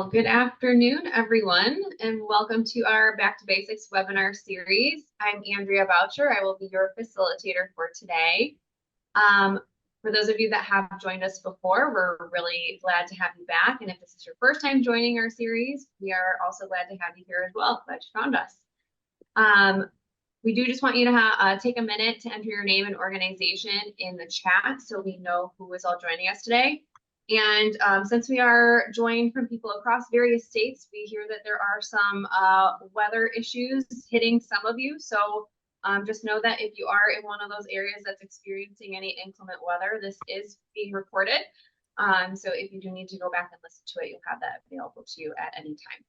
Well, good afternoon, everyone, and welcome to our Back to Basics webinar series. I'm Andrea Boucher. I will be your facilitator for today. For those of you that have joined us before, we're really glad to have you back. And if this is your first time joining our series, we are also glad to have you here as well. Glad you found us. We do just want you to take a minute to enter your name and organization in the chat so we know who is all joining us today. And since we are joined from people across various states, we hear that there are some weather issues hitting some of you. So just know that if you are in one of those areas that's experiencing any inclement weather, this is being recorded. So if you do need to go back and listen to it, you'll have that available to you at any time.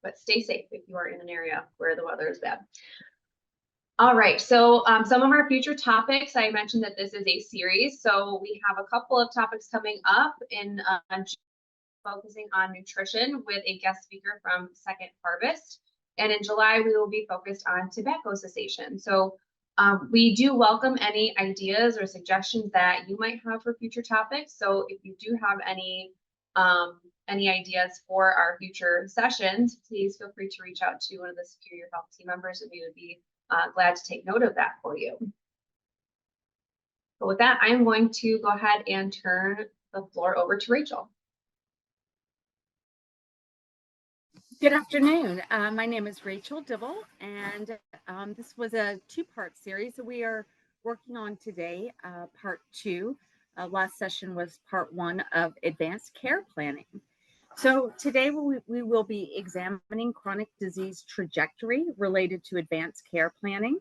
But stay safe if you are in an area where the weather is bad. All right, so some of our future topics, I mentioned that this is a series, so we have a couple of topics coming up in focusing on nutrition with a guest speaker from Second Harvest. And in July, we will be focused on tobacco cessation. So we do welcome any ideas or suggestions that you might have for future topics. So if you do have any ideas for our future sessions, please feel free to reach out to one of the Superior Health team members, and we would be glad to take note of that for you. But with that, I'm going to go ahead and turn the floor over to Rachel. Good afternoon. My name is Rachel Dibble, and this was a two-part series that we are working on today, part two. Last session was part one of advanced care planning. So today we will be examining chronic disease trajectory related to advanced care planning,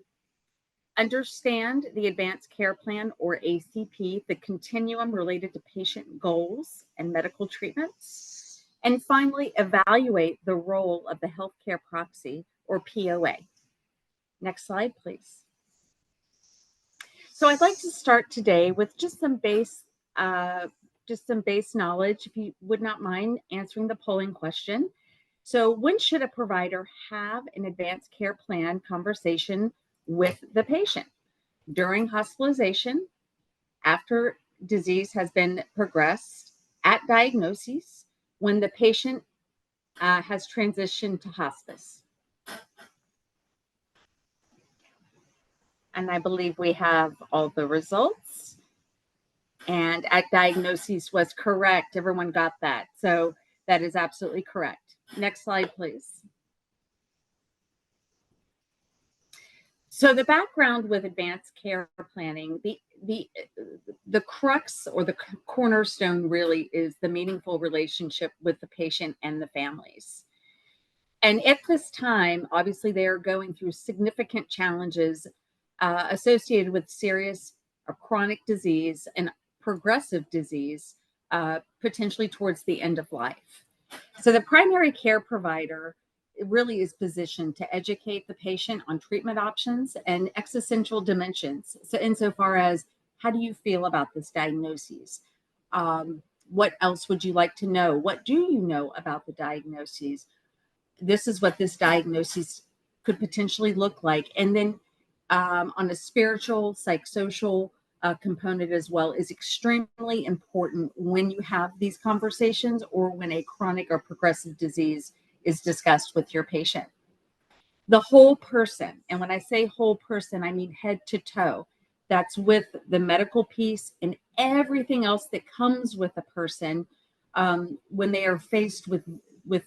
understand the advanced care plan or ACP, the continuum related to patient goals and medical treatments, and finally evaluate the role of the healthcare proxy or POA. Next slide, please. So I'd like to start today with just some base knowledge, if you would not mind answering the polling question. So when should a provider have an advanced care plan conversation with the patient? During hospitalization, after disease has been progressed, at diagnosis, when the patient has transitioned to hospice. And I believe we have all the results. And at diagnosis was correct. Everyone got that. So that is absolutely correct. Next slide, please. So the background with advanced care planning, the crux or the cornerstone really is the meaningful relationship with the patient and the families. And at this time, obviously, they are going through significant challenges associated with serious or chronic disease and progressive disease, potentially towards the end of life. So the primary care provider really is positioned to educate the patient on treatment options and existential dimensions. So insofar as, how do you feel about this diagnosis? What else would you like to know? What do you know about the diagnoses? This is what this diagnosis could potentially look like. And then on a spiritual, psychosocial component as well is extremely important when you have these conversations or when a chronic or progressive disease is discussed with your patient. The whole person, and when I say whole person, I mean head to toe. That's with the medical piece and everything else that comes with a person when they are faced with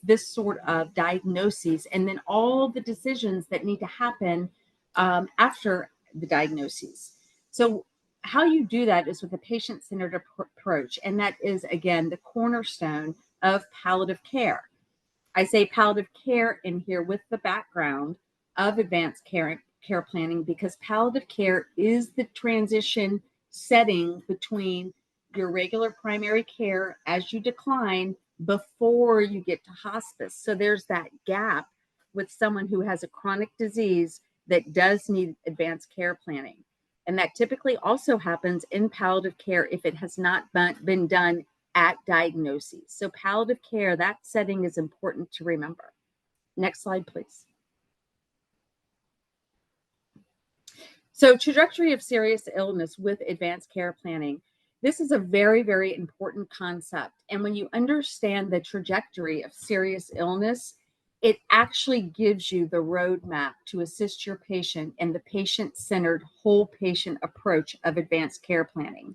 this sort of diagnoses, and then all the decisions that need to happen after the diagnoses. So how you do that is with a patient-centered approach, and that is, again, the cornerstone of palliative care. I say palliative care in here with the background of advanced care planning because palliative care is the transition setting between your regular primary care as you decline before you get to hospice. So there's that gap with someone who has a chronic disease that does need advanced care planning. And that typically also happens in palliative care if it has not been done at diagnosis. So palliative care, that setting is important to remember. Next slide, please. So trajectory of serious illness with advanced care planning. This is a very, very important concept. And when you understand the trajectory of serious illness, it actually gives you the roadmap to assist your patient in the patient-centered whole patient approach of advanced care planning.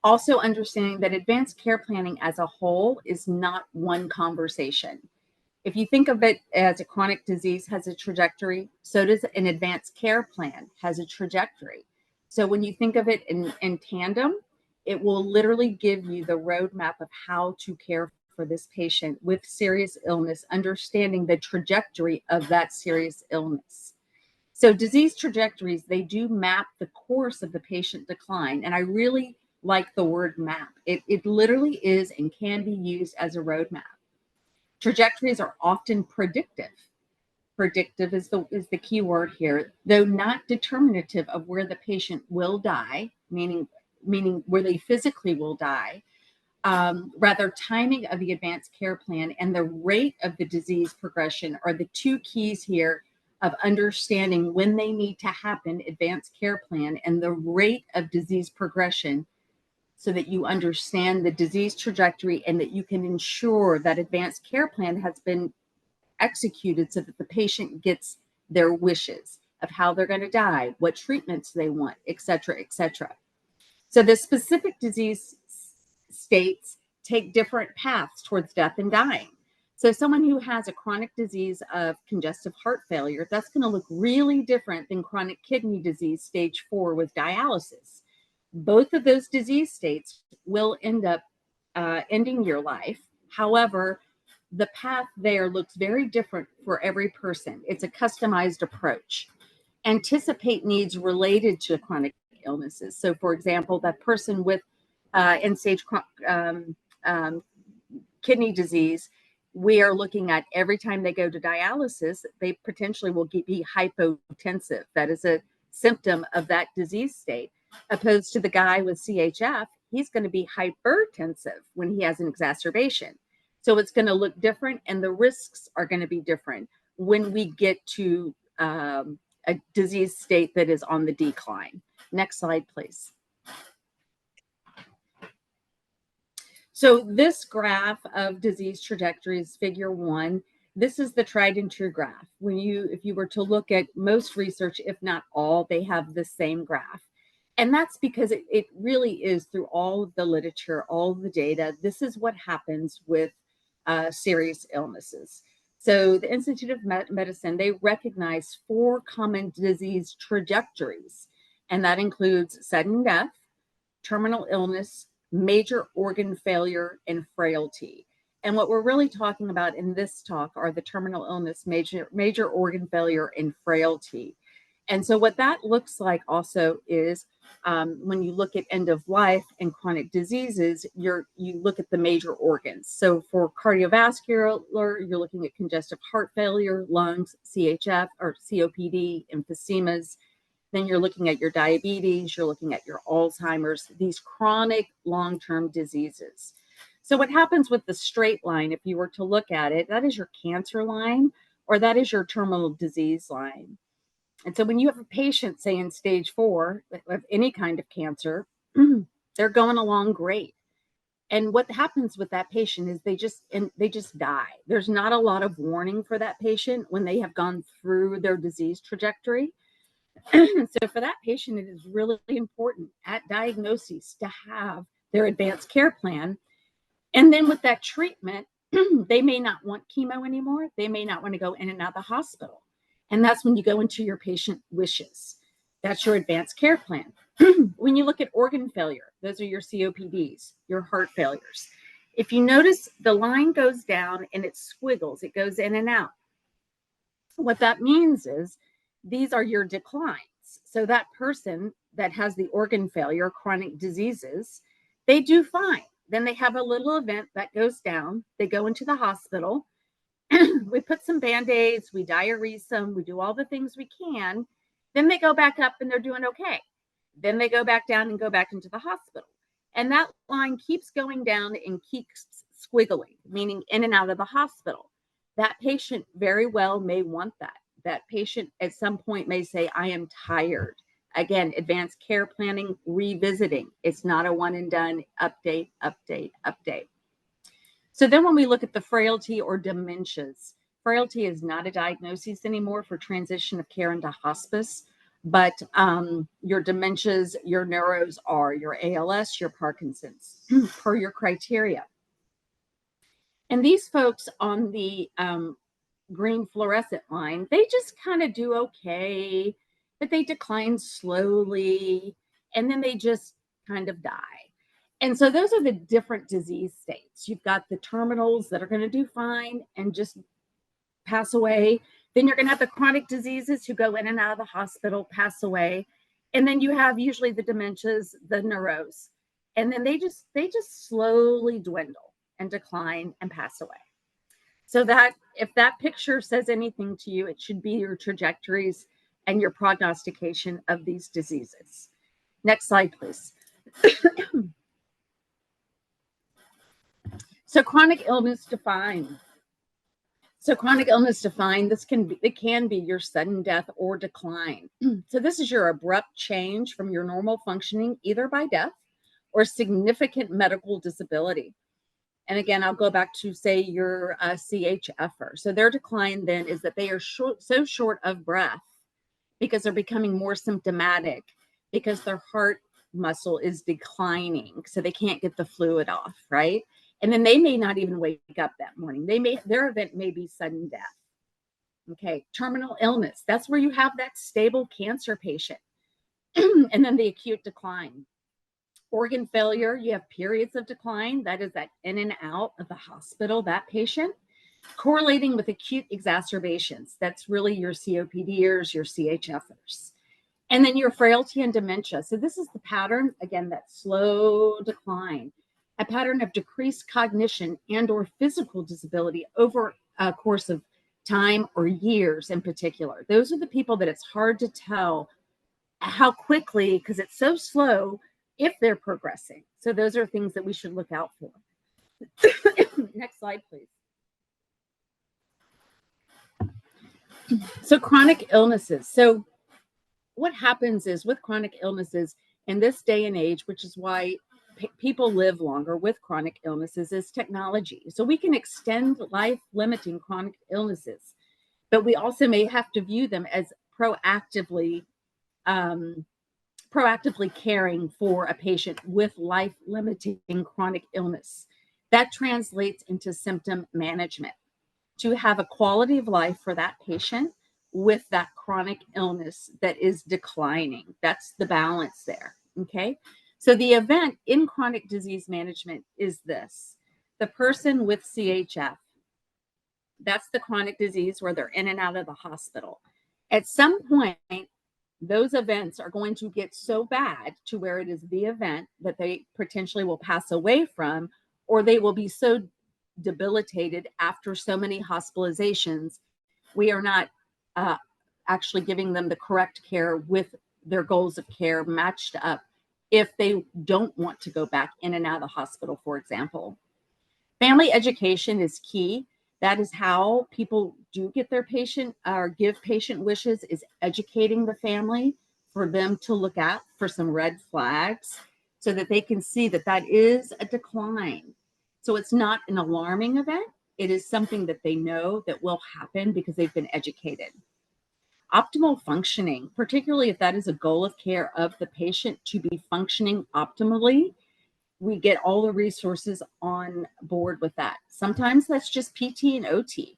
Also understanding that advanced care planning as a whole is not one conversation. If you think of it as a chronic disease has a trajectory, so does an advanced care plan has a trajectory. So when you think of it in tandem, it will literally give you the roadmap of how to care for this patient with serious illness, understanding the trajectory of that serious illness. So disease trajectories, they do map the course of the patient decline. And I really like the word map. It literally is and can be used as a roadmap. Trajectories are often predictive. Predictive is the key word here, though not determinative of where the patient will die, meaning where they physically will die. Rather, timing of the advanced care plan and the rate of the disease progression are the two keys here of understanding when they need to happen, advanced care plan, and the rate of disease progression, so that you understand the disease trajectory and that you can ensure that advanced care plan has been executed so that the patient gets their wishes of how they're going to die, what treatments they want, et cetera, et cetera. So the specific disease states take different paths towards death and dying. So someone who has a chronic disease of congestive heart failure, that's going to look really different than chronic kidney disease stage 4 with dialysis. Both of those disease states will end up ending your life. However, the path there looks very different for every person. It's a customized approach. Anticipate needs related to chronic illnesses. So, for example, that person with end-stage kidney disease, we are looking at every time they go to dialysis, they potentially will be hypotensive. That is a symptom of that disease state. Opposed to the guy with CHF, he's going to be hypertensive when he has an exacerbation. So it's going to look different, and the risks are going to be different when we get to a disease state that is on the decline. Next slide, please. So this graph of disease trajectories, figure 1, this is the tried and true graph. If you were to look at most research, if not all, they have the same graph. And that's because it really is through all of the literature, all of the data. This is what happens with serious illnesses. So the Institute of Medicine, they recognize 4 common disease trajectories, and that includes sudden death, terminal illness, major organ failure, and frailty. And what we're really talking about in this talk are the terminal illness, major organ failure, and frailty. And so what that looks like also is when you look at end of life and chronic diseases, you look at the major organs. So for cardiovascular, you're looking at congestive heart failure, lungs, CHF or COPD, emphysemas. Then you're looking at your diabetes, you're looking at your Alzheimer's, these chronic long-term diseases. So what happens with the straight line, if you were to look at it, that is your cancer line, or that is your terminal disease line. And so when you have a patient, say in stage 4 of any kind of cancer, they're going along great. And what happens with that patient is they just die. There's not a lot of warning for that patient when they have gone through their disease trajectory. So for that patient, it is really important at diagnosis to have their advanced care plan. And then with that treatment, they may not want chemo anymore. They may not want to go in and out of the hospital. And that's when you go into your patient wishes. That's your advanced care plan. When you look at organ failure, those are your COPDs, your heart failures. If you notice, the line goes down and it squiggles. It goes in and out. What that means is these are your declines. So that person that has the organ failure, chronic diseases, they do fine. Then they have a little event that goes down. They go into the hospital. We put some Band-Aids, we diurese them, we do all the things we can. Then they go back up and they're doing okay. Then they go back down and go back into the hospital. And that line keeps going down and keeps squiggling, meaning in and out of the hospital. That patient very well may want that. That patient at some point may say, I am tired. Again, advanced care planning, revisiting. It's not a one and done, update, update, update. So then when we look at the frailty or dementias, frailty is not a diagnosis anymore for transition of care into hospice, but your dementias, your neuros are your ALS, your Parkinson's, per your criteria. And these folks on the green fluorescent line, they just kind of do okay, but they decline slowly, and then they just kind of die. And so those are the different disease states. You've got the terminals that are going to do fine and just pass away. Then you're going to have the chronic diseases who go in and out of the hospital, pass away. And then you have usually the dementias, the neuros. And then they just slowly dwindle and decline and pass away. So that if that picture says anything to you, it should be your trajectories and your prognostication of these diseases. Next slide, please. So chronic illness defined. So chronic illness defined, it can be your sudden death or decline. So this is your abrupt change from your normal functioning, either by death or significant medical disability. And again, I'll go back to say your CHFer. So their decline then is that they are so short of breath because they're becoming more symptomatic because their heart muscle is declining. So they can't get the fluid off, right? And then they may not even wake up that morning. Their event may be sudden death. Okay, terminal illness. That's where you have that stable cancer patient. And then the acute decline. Organ failure, you have periods of decline. That is that in and out of the hospital, that patient. Correlating with acute exacerbations. That's really your COPDers, your CHFers. And then your frailty and dementia. So this is the pattern, again, that slow decline. A pattern of decreased cognition and or physical disability over a course of time or years in particular. Those are the people that it's hard to tell how quickly, because it's so slow, if they're progressing. So those are things that we should look out for. Next slide, please. So chronic illnesses. So what happens is with chronic illnesses in this day and age, which is why people live longer with chronic illnesses, is technology. So we can extend life-limiting chronic illnesses, but we also may have to view them as proactively caring for a patient with life-limiting chronic illness. That translates into symptom management to have a quality of life for that patient with that chronic illness that is declining. That's the balance there, okay? So the event in chronic disease management is this. The person with CHF, that's the chronic disease where they're in and out of the hospital. At some point, those events are going to get so bad to where it is the event that they potentially will pass away from, or they will be so debilitated after so many hospitalizations, we are not actually giving them the correct care with their goals of care matched up if they don't want to go back in and out of the hospital, for example. Family education is key. That is how people do get their patient or give patient wishes, is educating the family for them to look out for some red flags so that they can see that that is a decline. So it's not an alarming event. It is something that they know that will happen because they've been educated. Optimal functioning, particularly if that is a goal of care of the patient to be functioning optimally, we get all the resources on board with that. Sometimes that's just PT and OT.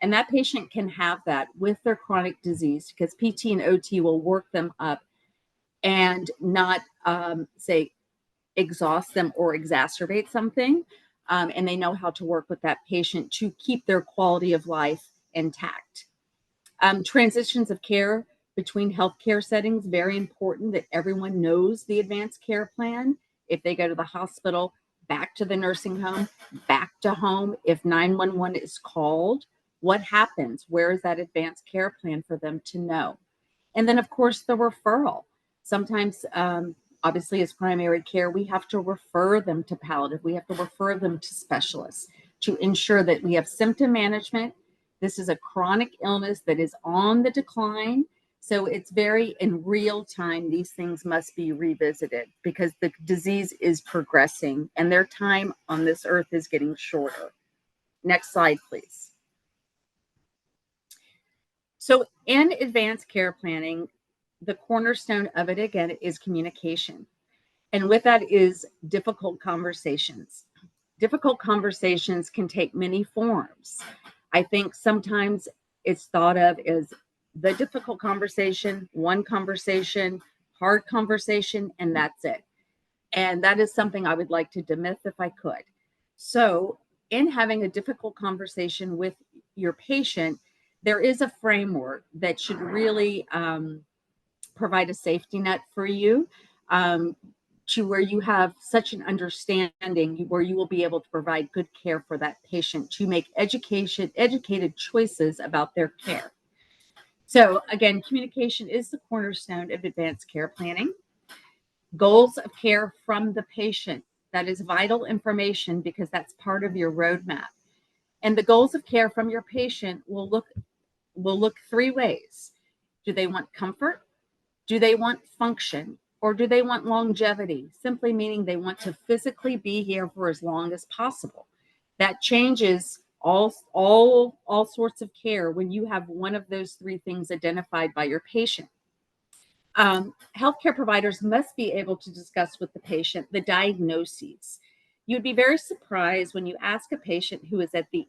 And that patient can have that with their chronic disease because PT and OT will work them up and not, say, exhaust them or exacerbate something. And they know how to work with that patient to keep their quality of life intact. Transitions of care between healthcare settings, very important that everyone knows the advanced care plan. If they go to the hospital, back to the nursing home, back to home, if 911 is called, what happens? Where is that advanced care plan for them to know? And then, of course, the referral. Sometimes, obviously, as primary care, we have to refer them to palliative. We have to refer them to specialists to ensure that we have symptom management. This is a chronic illness that is on the decline. So it's very in real time, these things must be revisited because the disease is progressing and their time on this earth is getting shorter. Next slide, please. So in advanced care planning, the cornerstone of it, again, is communication. And with that is difficult conversations. Difficult conversations can take many forms. I think sometimes it's thought of as the difficult conversation, one conversation, hard conversation, and that's it. And that is something I would like to demyth if I could. So, in having a difficult conversation with your patient, there is a framework that should really provide a safety net for you, to where you have such an understanding where you will be able to provide good care for that patient to make educated choices about their care. So again, communication is the cornerstone of advanced care planning. Goals of care from the patient. That is vital information because that's part of your roadmap. And the goals of care from your patient will look three ways. Do they want comfort? Do they want function? Or do they want longevity? Simply meaning they want to physically be here for as long as possible. That changes all sorts of care when you have one of those three things identified by your patient. Healthcare providers must be able to discuss with the patient the diagnoses. You'd be very surprised when you ask a patient who is at the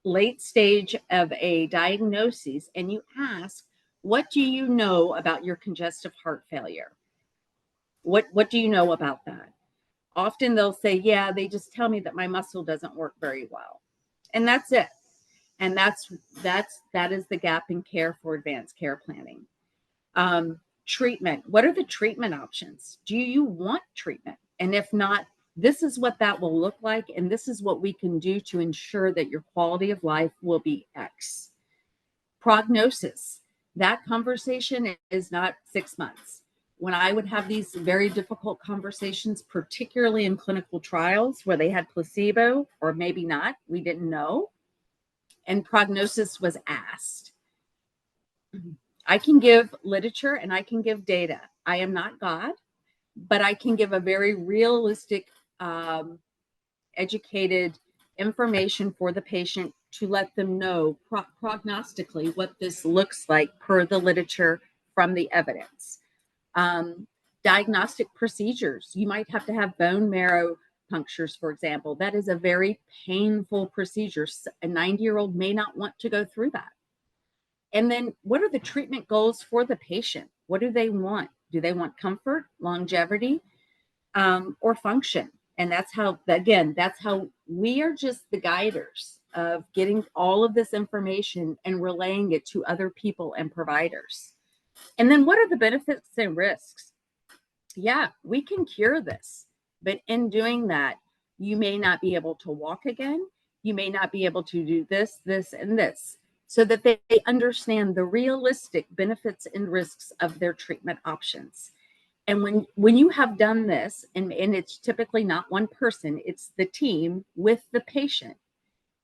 late stage of a diagnosis and you ask, what do you know about your congestive heart failure? What do you know about that? Often they'll say, yeah, they just tell me that my muscle doesn't work very well. And that's it. And that is the gap in care for advanced care planning. Treatment. What are the treatment options? Do you want treatment? And if not, this is what that will look like. And this is what we can do to ensure that your quality of life will be X. Prognosis. That conversation is not 6 months. When I would have these very difficult conversations, particularly in clinical trials where they had placebo or maybe not, we didn't know, and prognosis was asked. I can give literature and I can give data. I am not God, but I can give a very realistic, educated information for the patient to let them know prognostically what this looks like per the literature from the evidence. Diagnostic procedures. You might have to have bone marrow punctures, for example. That is a very painful procedure. A 90-year-old may not want to go through that. And then what are the treatment goals for the patient? What do they want? Do they want comfort, longevity, or function? And that's how we are just the guiders of getting all of this information and relaying it to other people and providers. And then what are the benefits and risks? Yeah, we can cure this, but in doing that, you may not be able to walk again. You may not be able to do this, this, and this, so that they understand the realistic benefits and risks of their treatment options. And when you have done this, and it's typically not one person, it's the team with the patient,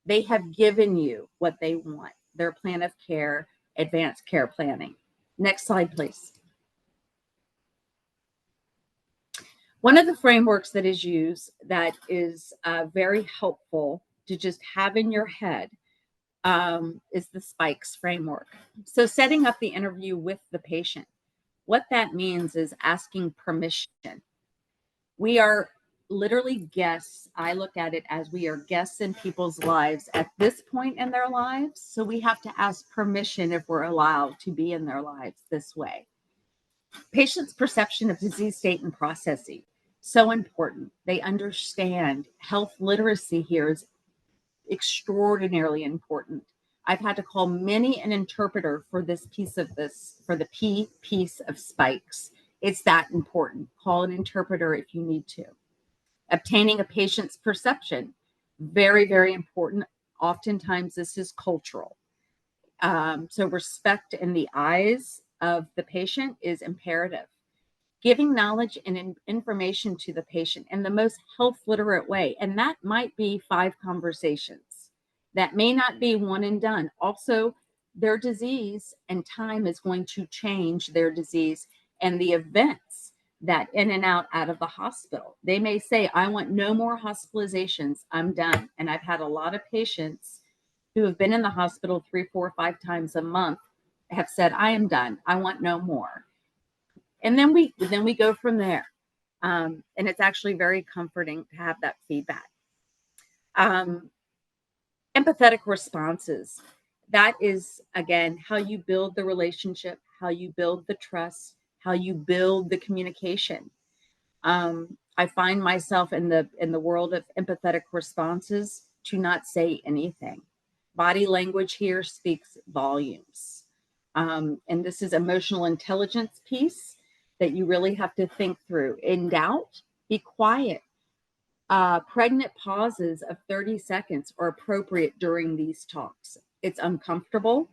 they have given you what they want, their plan of care, advanced care planning. Next slide, please. One of the frameworks that is used that is very helpful to just have in your head is the SPIKES framework. So setting up the interview with the patient. What that means is asking permission. We are literally guests. I look at it as we are guests in people's lives at this point in their lives. So we have to ask permission if we're allowed to be in their lives this way. Patients' perception of disease state and processing. So important. They understand health literacy here is extraordinarily important. I've had to call many an interpreter for this, for the P piece of SPIKES. It's that important. Call an interpreter if you need to. Obtaining a patient's perception. Very, very important. Oftentimes this is cultural. So respect in the eyes of the patient is imperative. Giving knowledge and information to the patient in the most health literate way. And that might be 5 conversations. That may not be one and done. Also, their disease and time is going to change their disease and the events that in and out of the hospital. They may say, I want no more hospitalizations. I'm done. And I've had a lot of patients who have been in the hospital 3, 4, 5 times a month have said, I am done. I want no more. And then we go from there. And it's actually very comforting to have that feedback. Empathetic responses. That is, again, how you build the relationship, how you build the trust, how you build the communication. I find myself in the world of empathetic responses to not say anything. Body language here speaks volumes. And this is emotional intelligence piece that you really have to think through. In doubt, be quiet. Pregnant pauses of 30 seconds are appropriate during these talks. It's uncomfortable.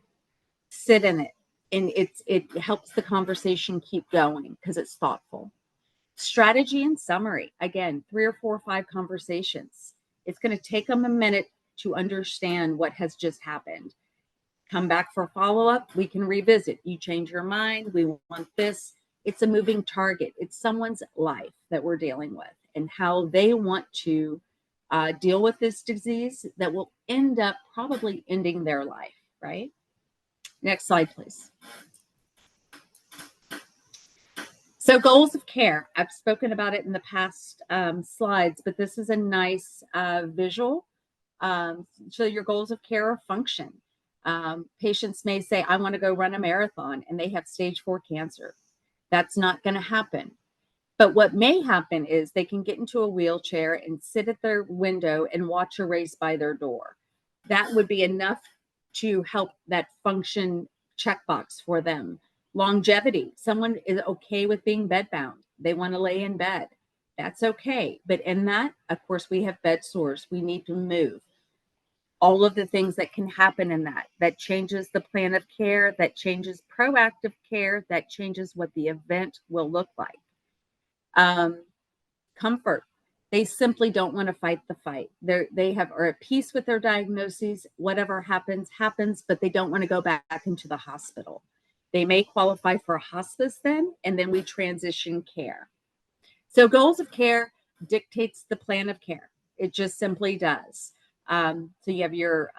Sit in it. And it helps the conversation keep going because it's thoughtful. Strategy and summary. Again, 3 or 4 or 5 conversations. It's going to take them a minute to understand what has just happened. Come back for follow-up. We can revisit. You change your mind. We want this. It's a moving target. It's someone's life that we're dealing with and how they want to deal with this disease that will end up probably ending their life, right? Next slide, please. So goals of care. I've spoken about it in the past slides, but this is a nice visual. So your goals of care or function. Patients may say, I want to go run a marathon, and they have stage 4 cancer. That's not going to happen. But what may happen is they can get into a wheelchair and sit at their window and watch a race by their door. That would be enough to help that function checkbox for them. Longevity. Someone is okay with being bedbound. They want to lay in bed. That's okay. But in that, of course, we have bed sores. We need to move. All of the things that can happen in that changes the plan of care, that changes proactive care, that changes what the event will look like. Comfort. They simply don't want to fight the fight. They are at peace with their diagnoses. Whatever happens, but they don't want to go back into the hospital. They may qualify for hospice then, and then we transition care. So goals of care dictates the plan of care. It just simply does. So you have your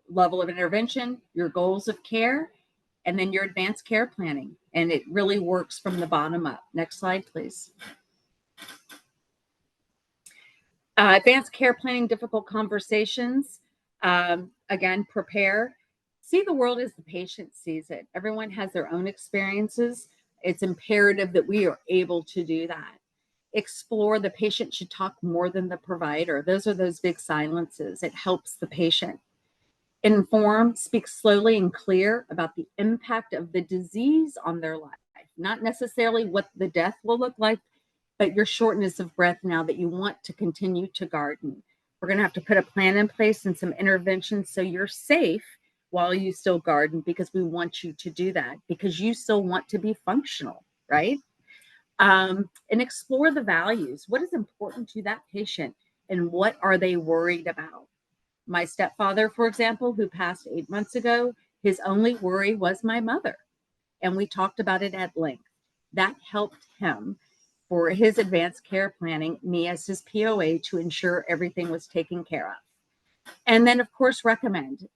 level of intervention, your goals of care, and then your advanced care planning. And it really works from the bottom up. Next slide, please. Advanced care planning, difficult conversations. Again, prepare. See the world as the patient sees it. Everyone has their own experiences. It's imperative that we are able to do that. Explore. The patient should talk more than the provider. Those are those big silences. It helps the patient. Inform. Speak slowly and clear about the impact of the disease on their life. Not necessarily what the death will look like, but your shortness of breath now that you want to continue to garden. We're going to have to put a plan in place and some interventions so you're safe while you still garden, because we want you to do that, because you still want to be functional, right? And explore the values. What is important to that patient and what are they worried about? My stepfather, for example, who passed 8 months ago, his only worry was my mother. And we talked about it at length. That helped him for his advanced care planning, me as his POA, to ensure everything was taken care of. And then, of course, recommend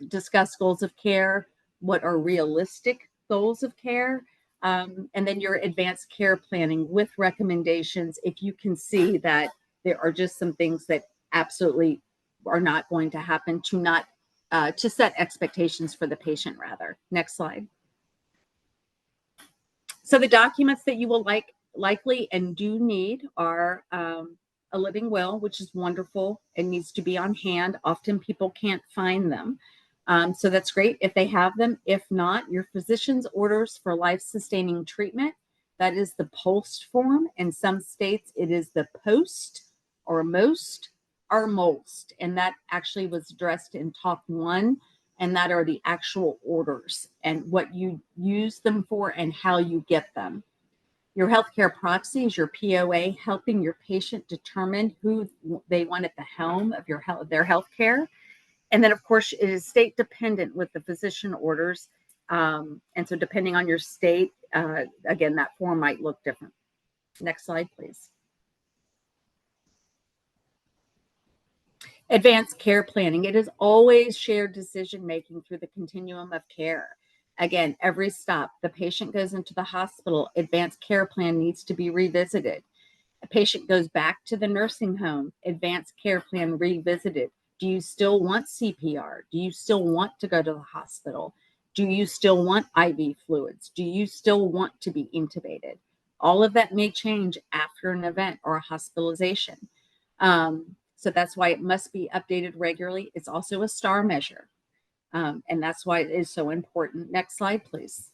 discuss goals of care, what are realistic goals of care, and then your advanced care planning with recommendations if you can see that there are just some things that absolutely are not going to happen, to set expectations for the patient rather. Next slide. So the documents that you will likely and do need are a living will, which is wonderful. It needs to be on hand. Often people can't find them. So that's great if they have them. If not, your physician's orders for life-sustaining treatment. That is the post form. In some states, it is the post or most or most. And that actually was addressed in talk 1. And that are the actual orders and what you use them for and how you get them. Your healthcare proxy is your POA, helping your patient determine who they want at the helm of their healthcare. And then, of course, it is state dependent with the physician orders. And so depending on your state, again, that form might look different. Next slide, please. Advanced care planning. It is always shared decision-making through the continuum of care. Again, every stop the patient goes into the hospital, advanced care plan needs to be revisited. A patient goes back to the nursing home, advanced care plan revisited. Do you still want CPR? Do you still want to go to the hospital? Do you still want IV fluids? Do you still want to be intubated? All of that may change after an event or a hospitalization. So that's why it must be updated regularly. It's also a STAR measure. And that's why it is so important. Next slide, please.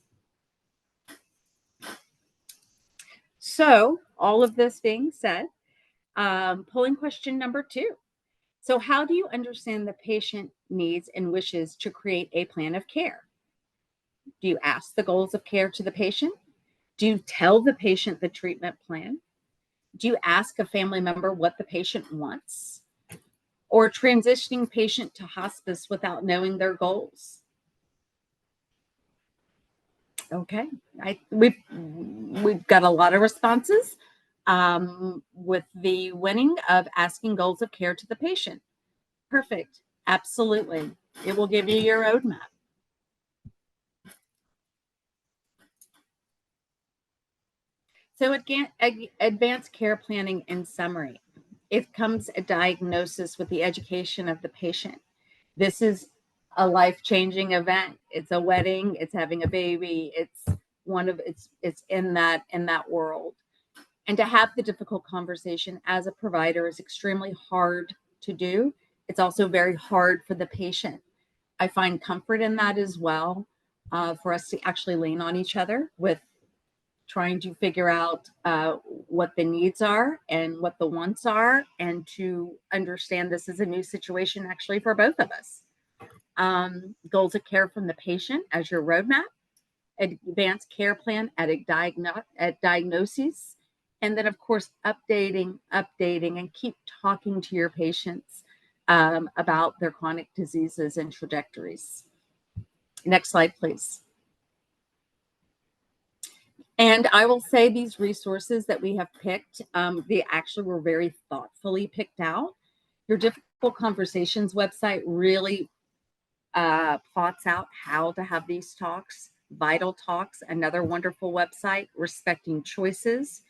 So all of this being said, polling question number 2. So how do you understand the patient needs and wishes to create a plan of care? Do you ask the goals of care to the patient? Do you tell the patient the treatment plan? Do you ask a family member what the patient wants? Or transitioning patient to hospice without knowing their goals? Okay, we've got a lot of responses with the winning of asking goals of care to the patient. Perfect, absolutely. It will give you your roadmap. So again, advanced care planning in summary. It comes a diagnosis with the education of the patient. This is a life-changing event. It's a wedding, it's having a baby, it's in that world. And to have the difficult conversation as a provider is extremely hard to do. It's also very hard for the patient. I find comfort in that as well, for us to actually lean on each other with trying to figure out what the needs are and what the wants are, and to understand this is a new situation actually for both of us. Goals of care from the patient as your roadmap, advanced care plan at diagnosis, and then of course updating, and keep talking to your patients about their chronic diseases and trajectories. Next slide, please. And I will say these resources that we have picked, they actually were very thoughtfully picked out. Your Difficult Conversations website really plots out how to have these talks. Vital Talks, another wonderful website. Respecting Choices.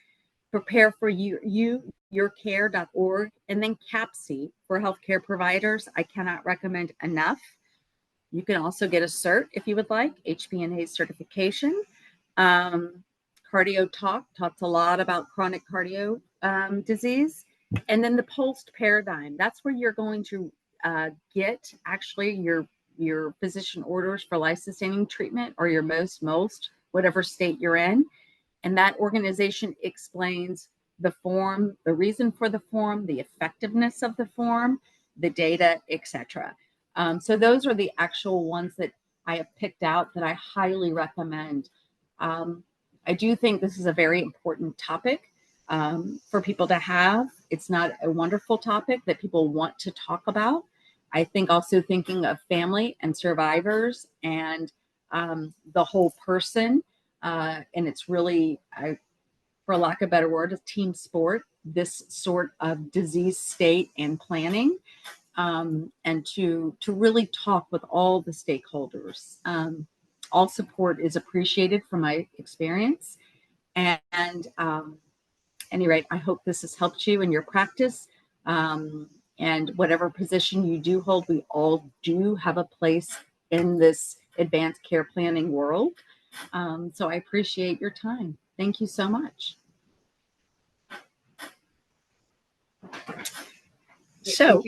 Prepare for yourcare.org. And then CAPC for healthcare providers. I cannot recommend enough. You can also get a cert if you would like, HPNA certification. Cardio Talk talks a lot about chronic cardio disease. And then the Pulsed Paradigm. That's where you're going to get actually your physician orders for life-sustaining treatment, or your most, whatever state you're in. And that organization explains the form, the reason for the form, the effectiveness of the form, the data, etc. So those are the actual ones that I have picked out that I highly recommend. I do think this is a very important topic for people to have. It's not a wonderful topic that people want to talk about. I think also thinking of family and survivors and the whole person. And it's really, for lack of a better word, a team sport, this sort of disease state and planning. And to really talk with all the stakeholders. All support is appreciated from my experience. And any rate, I hope this has helped you in your practice. And whatever position you do hold, we all do have a place in this advanced care planning world. So I appreciate your time. Thank you so much. So,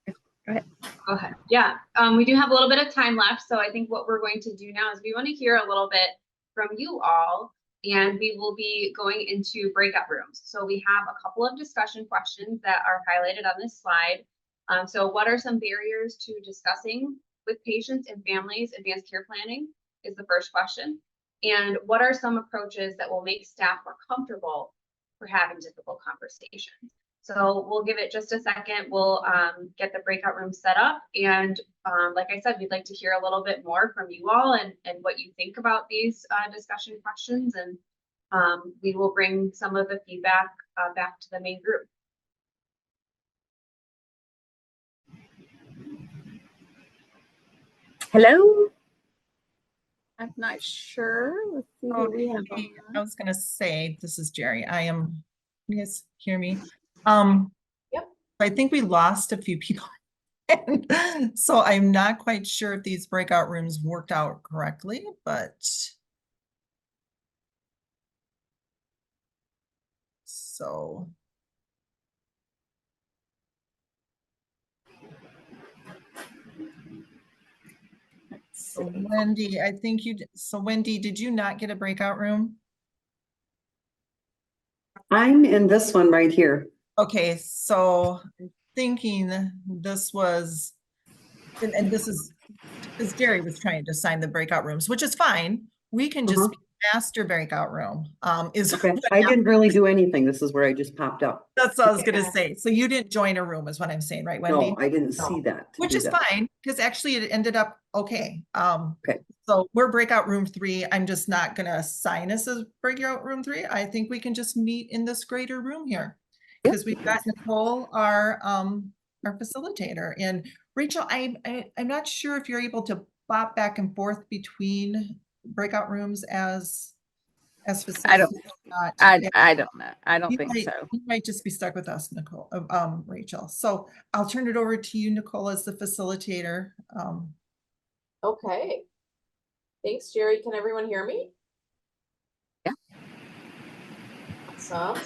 go ahead. Go ahead. Yeah, we do have a little bit of time left. So I think what we're going to do now is we want to hear a little bit from you all, and we will be going into breakout rooms. So we have a couple of discussion questions that are highlighted on this slide. So what are some barriers to discussing with patients and families advanced care planning is the first question. And what are some approaches that will make staff more comfortable for having difficult conversations? So we'll give it just a second. We'll get the breakout room set up. And like I said, we'd like to hear a little bit more from you all and what you think about these discussion questions. And we will bring some of the feedback back to the main group. Hello? I'm not sure. Let's see who we have on. I was gonna say, this is Jerry. You guys hear me? Yep. I think we lost a few people. So I'm not quite sure if these breakout rooms worked out correctly, but so. So Wendy, Wendy, did you not get a breakout room? I'm in this one right here. Okay, so I'm thinking this was, and this is, because Jerry was trying to assign the breakout rooms, which is fine. We can just be master breakout room. Okay, I didn't really do anything. This is where I just popped up. That's what I was gonna say. So you didn't join a room is what I'm saying, right, Wendy? No, I didn't see that. Which is fine, because actually it ended up okay. Okay. So we're breakout room 3. I'm just not gonna assign us as breakout room 3. I think we can just meet in this greater room here. Because we've got Nicole, our facilitator, and Rachel, I'm not sure if you're able to bop back and forth between breakout rooms as facilitator. I don't know. I don't think so. You might just be stuck with us, Nicole, Rachel. So I'll turn it over to you, Nicole, as the facilitator. Okay. Thanks, Jerry. Can everyone hear me? Yeah. Awesome.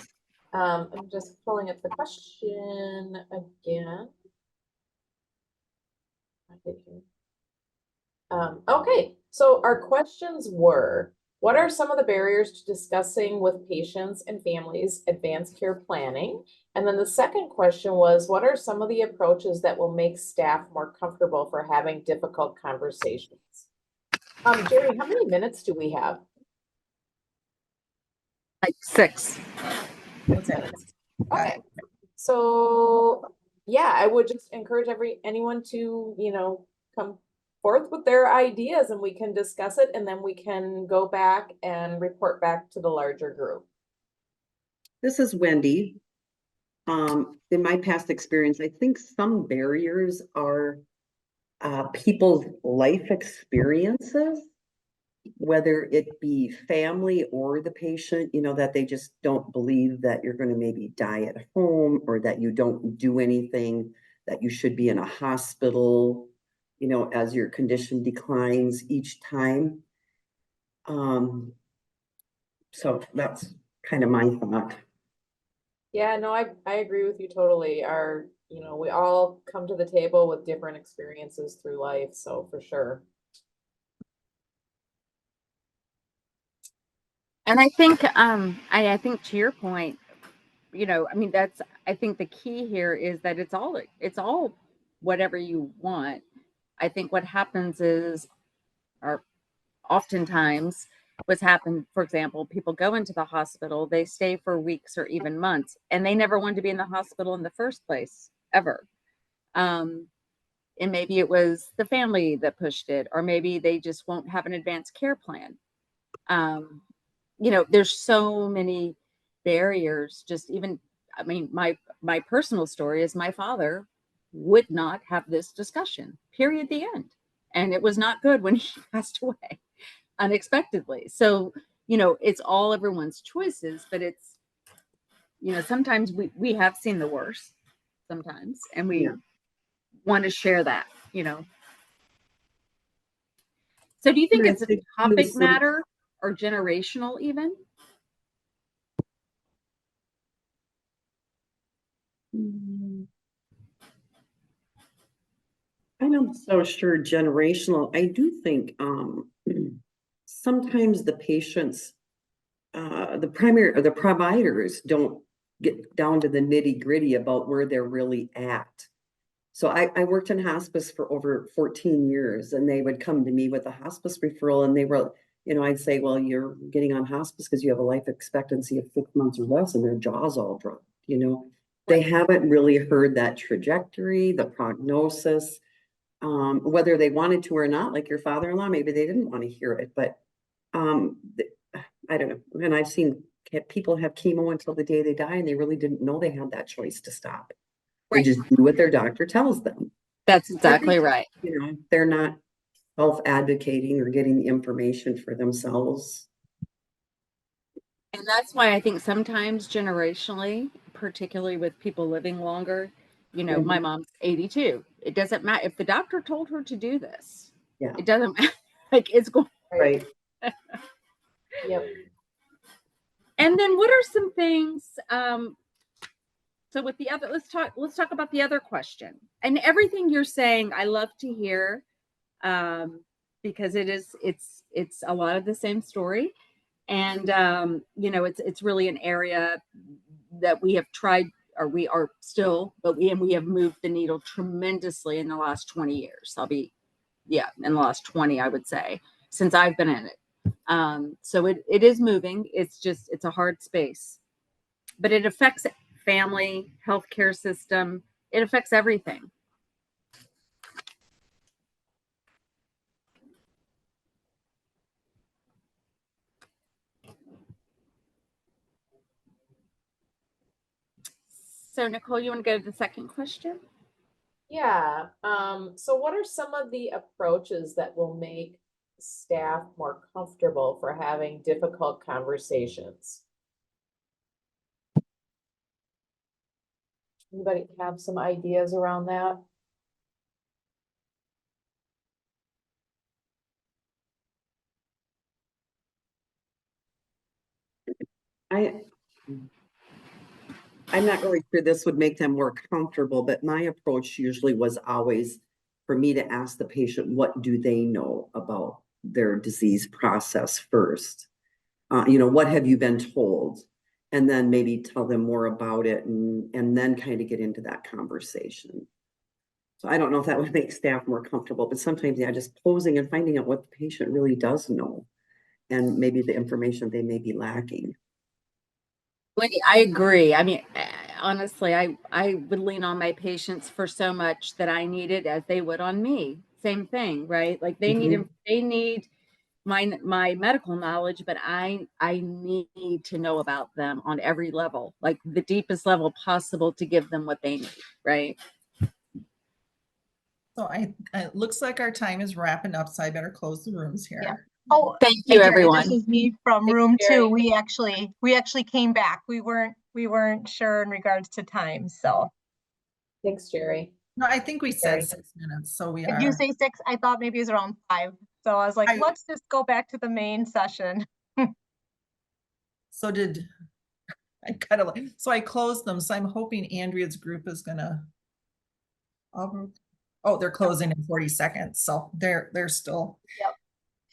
I'm just pulling up the question again. Okay, so our questions were, what are some of the barriers to discussing with patients and families advanced care planning? And then the second question was, what are some of the approaches that will make staff more comfortable for having difficult conversations? Jerry, how many minutes do we have? Like 6. Okay. So yeah, I would just encourage anyone to, come forth with their ideas and we can discuss it and then we can go back and report back to the larger group. This is Wendy. In my past experience, I think some barriers are people's life experiences, whether it be family or the patient, that they just don't believe that you're going to maybe die at home or that you don't do anything, that you should be in a hospital, as your condition declines each time. So that's kind of my thought. Yeah, no, I agree with you totally. We all come to the table with different experiences through life, so for sure. And I think I think to your point, I think the key here is that it's all whatever you want. I think what happens is, or oftentimes what's happened, for example, people go into the hospital, they stay for weeks or even months, and they never wanted to be in the hospital in the first place, ever. And maybe it was the family that pushed it, or maybe they just won't have an advanced care plan. There's so many barriers. My personal story is my father would not have this discussion, period, the end. And it was not good when he passed away unexpectedly. So, it's all everyone's choices, but it's, sometimes we have seen the worst sometimes, and we want to share that. So do you think it's a topic matter or generational even? I'm not so sure generational. I do think sometimes the patients, the providers don't get down to the nitty gritty about where they're really at. So I worked in hospice for over 14 years, and they would come to me with a hospice referral, and they were, I'd say, well, you're getting on hospice because you have a life expectancy of 6 months or less, and their jaws all dropped, they haven't really heard that trajectory, the prognosis, whether they wanted to or not, like your father-in-law, maybe they didn't want to hear it, but I don't know. And I've seen people have chemo until the day they die, and they really didn't know they had that choice to stop. They Right. just do what their doctor tells them. That's exactly right. You know, they're not self-advocating or getting the information for themselves. And that's why I think sometimes generationally, particularly with people living longer, you know, my mom's 82. It doesn't matter if the doctor told her to do this. Yeah. It doesn't matter. Like it's going. Right. Yep. And then what are some things? So with the other, let's talk about the other question. And everything you're saying, I love to hear, because it's a lot of the same story. And you know, it's really an area that we have tried, or we are still, but we have moved the needle tremendously in the last 20 years. In the last 20, I would say, since I've been in it. So it is moving. It's a hard space, but it affects family, healthcare system. It affects everything. So Nicole, you want to go to the second question? Yeah, so what are some of the approaches that will make staff more comfortable for having difficult conversations? Anybody have some ideas around that? I'm not really sure this would make them more comfortable, but my approach usually was always for me to ask the patient, what do they know about their disease process first? You know, what have you been told? And then maybe tell them more about it and then kind of get into that conversation. So I don't know if that would make staff more comfortable, but sometimes, yeah, just posing and finding out what the patient really does know and maybe the information they may be lacking. I agree. I mean, honestly, I would lean on my patients for so much that I needed as they would on me. Same thing, right? Like they need my medical knowledge, but I need to know about them on every level, like the deepest level possible to give them what they need, right? So it looks like our time is wrapping up, so I better close the rooms here. Yeah. Oh, Thank hey, you, Jerry, everyone. this is me from Thanks, room Jerry. 2. We actually came back. We weren't sure in regards to time. So Thanks, Jerry. No, I think we said Sorry. 6 minutes, so we if you are. say 6, I thought maybe it was around 5. So I was like, let's just go back to the main session. So I closed them, so I'm hoping Andrea's group is gonna. Oh, they're closing in 40 seconds, so they're still. Yep.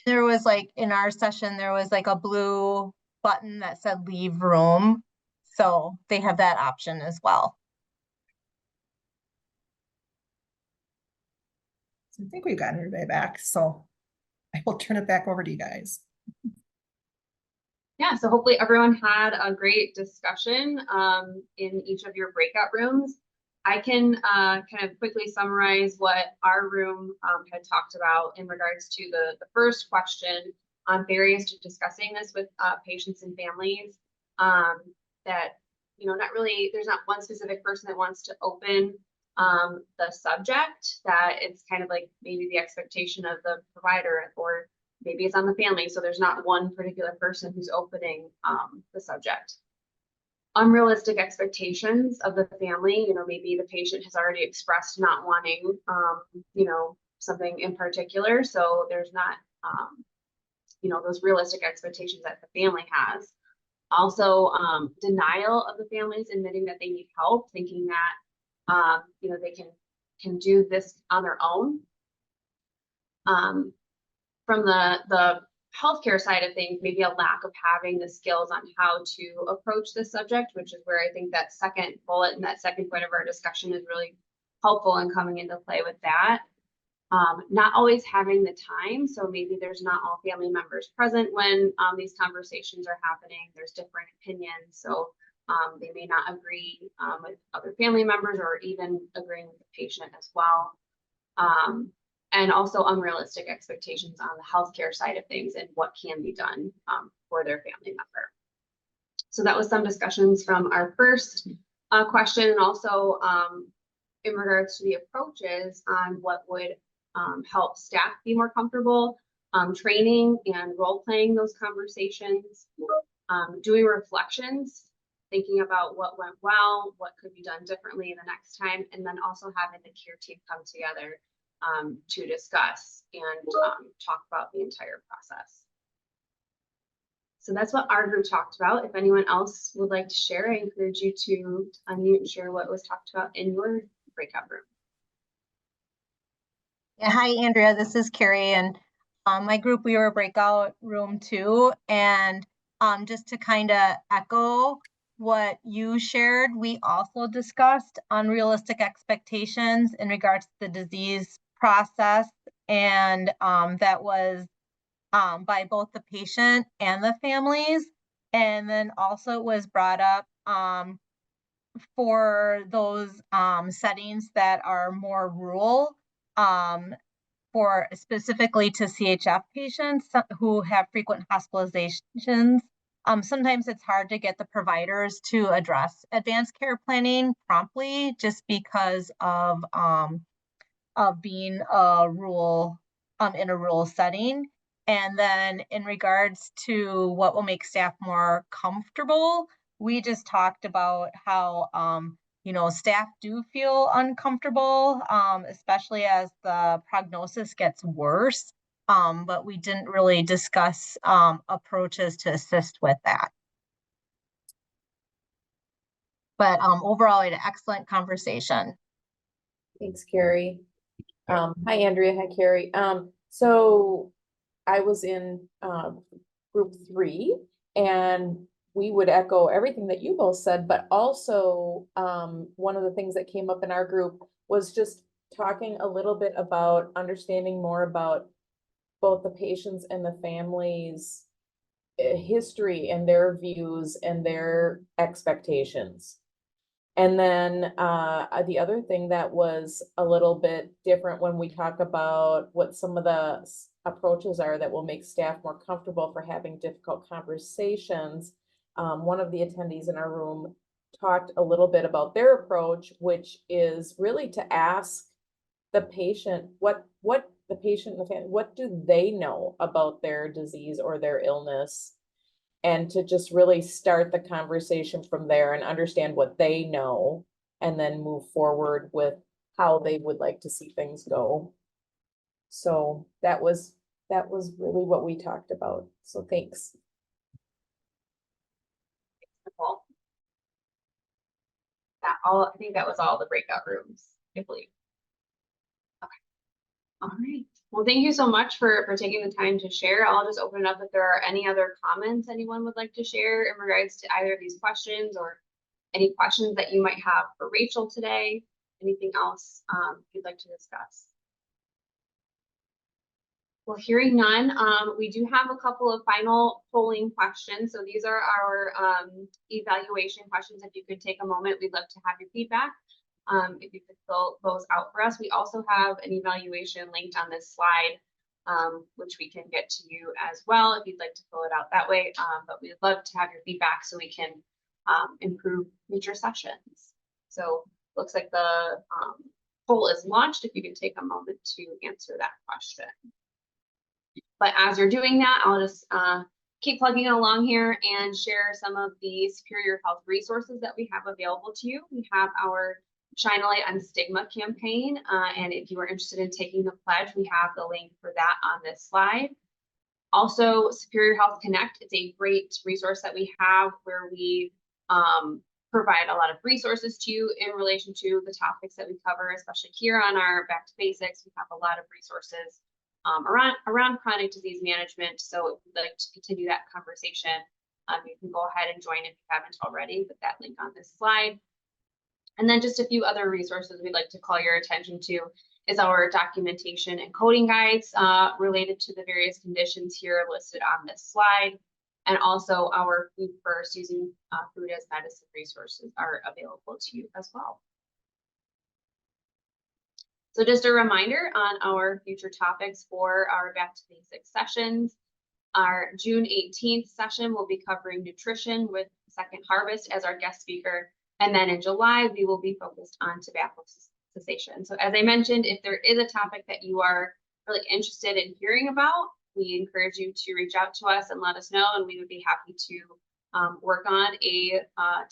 There was like in our session, there was like a blue button that said leave room. So they have that option as well. So I think we've gotten everybody back, so I will turn it back over to you guys. Yeah, so hopefully everyone had a great discussion in each of your breakout rooms. I can kind of quickly summarize what our room had talked about in regards to the first question on barriers to discussing this with patients and families. That, you know, there's not one specific person that wants to open the subject, that it's kind of like maybe the expectation of the provider, or maybe it's on the family. So there's not one particular person who's opening the subject. Unrealistic expectations of the family, you know, maybe the patient has already expressed not wanting, you know, something in particular. So there's not, you know, those realistic expectations that the family has. Also, denial of the families admitting that they need help, thinking that, you know, they can do this on their own. From the healthcare side of things, maybe a lack of having the skills on how to approach this subject, which is where I think that second bullet and that second point of our discussion is really helpful in coming into play with that. Not always having the time. So maybe there's not all family members present when these conversations are happening. There's different opinions. So They may not agree with other family members or even agreeing with the patient as well. And also unrealistic expectations on the healthcare side of things and what can be done for their family member. So that was some discussions from our first question, and also in regards to the approaches on what would help staff be more comfortable, training and role playing those conversations, doing reflections, thinking about what went well, what could be done differently the next time, and then also having the care team come together to discuss and talk about the entire process. So that's what our group talked about. If anyone else would like to share, I encourage you to unmute and share what was talked about in your breakout room. Yeah, hi, Andrea. This is Carrie, and my group, we were breakout room 2, and just to kind of echo what you shared, we also discussed unrealistic expectations in regards to the disease process, and that was by both the patient and the families. And then also it was brought up for those settings that are more rural, for specifically to CHF patients who have frequent hospitalizations. Sometimes it's hard to get the providers to address advanced care planning promptly just because of being a rural in a rural setting. And then in regards to what will make staff more comfortable, we just talked about how staff do feel uncomfortable, especially as the prognosis gets worse. But we didn't really discuss approaches to assist with that. But overall, we had an excellent conversation. Thanks, Carrie. Hi, Andrea. Hi, Carrie. So I was in group 3, and we would echo everything that you both said, but also one of the things that came up in our group was just talking a little bit about understanding more about both the patients and the families' history and their views and their expectations. And then the other thing that was a little bit different when we talk about what some of the approaches are that will make staff more comfortable for having difficult conversations. One of the attendees in our room talked a little bit about their approach, which is really to ask the patient what the patient and the family, what do they know about their disease or their illness? And to just really start the conversation from there and understand what they know, and then move forward with how they would like to see things go. So that was really what we talked about. So thanks. Cool. I think that was all the breakout rooms, I believe. Okay. All right. Well, thank you so much for taking the time to share. I'll just open it up if there are any other comments anyone would like to share in regards to either of these questions, or any questions that you might have for Rachel today. Anything else you'd like to discuss? Well, hearing none, we do have a couple of final polling questions. So these are our evaluation questions. If you could take a moment, we'd love to have your feedback. If you could fill those out for us. We also have an evaluation linked on this slide, which we can get to you as well if you'd like to fill it out that way. But we'd love to have your feedback so we can improve future sessions. So looks like the poll is launched. If you can take a moment to answer that question. But as you're doing that, I'll just keep plugging along here and share some of the Superior Health resources that we have available to you. We have our Shine a Light on Stigma campaign, and if you are interested in taking the pledge, we have the link for that on this slide. Also, Superior Health Connect, it's a great resource that we have where we provide a lot of resources to you in relation to the topics that we cover, especially here on our Back to Basics. We have a lot of resources around chronic disease management. So if you'd like to continue that conversation, you can go ahead and join if you haven't already with that link on this slide. And then just a few other resources we'd like to call your attention to is our documentation and coding guides related to the various conditions here listed on this slide. And also our Food First, using food as medicine resources, are available to you as well. So just a reminder on our future topics for our Back to Basics sessions. Our June 18th session will be covering nutrition with Second Harvest as our guest speaker. And then in July, we will be focused on tobacco cessation. So as I mentioned, if there is a topic that you are really interested in hearing about, we encourage you to reach out to us and let us know, and we would be happy to work on a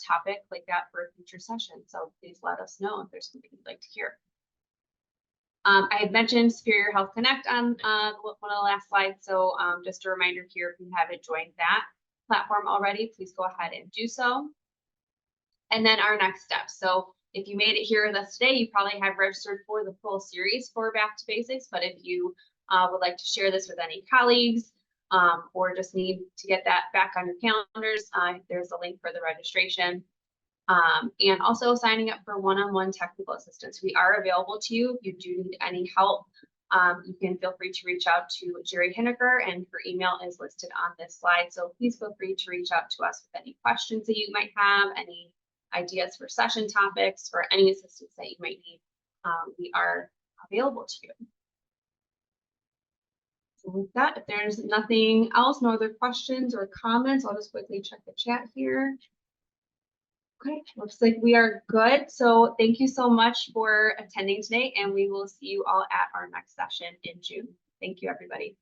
topic like that for a future session. So please let us know if there's something you'd like to hear. I had mentioned Superior Health Connect on one of the last slides. So just a reminder here, if you haven't joined that platform already, please go ahead and do so. And then our next steps. So if you made it here with us today, you probably have registered for the full series for Back to Basics. But if you would like to share this with any colleagues or just need to get that back on your calendars, there's a link for the registration. And also signing up for one-on-one technical assistance. We are available to you. If you do need any help, you can feel free to reach out to Jerry Hineker, and her email is listed on this slide. So please feel free to reach out to us with any questions that you might have, any ideas for session topics, or any assistance that you might need. We are available to you. So with that, if there's nothing else, no other questions or comments, I'll just quickly check the chat here. Okay, looks like we are good. So thank you so much for attending today, and we will see you all at our next session in June. Thank you, everybody.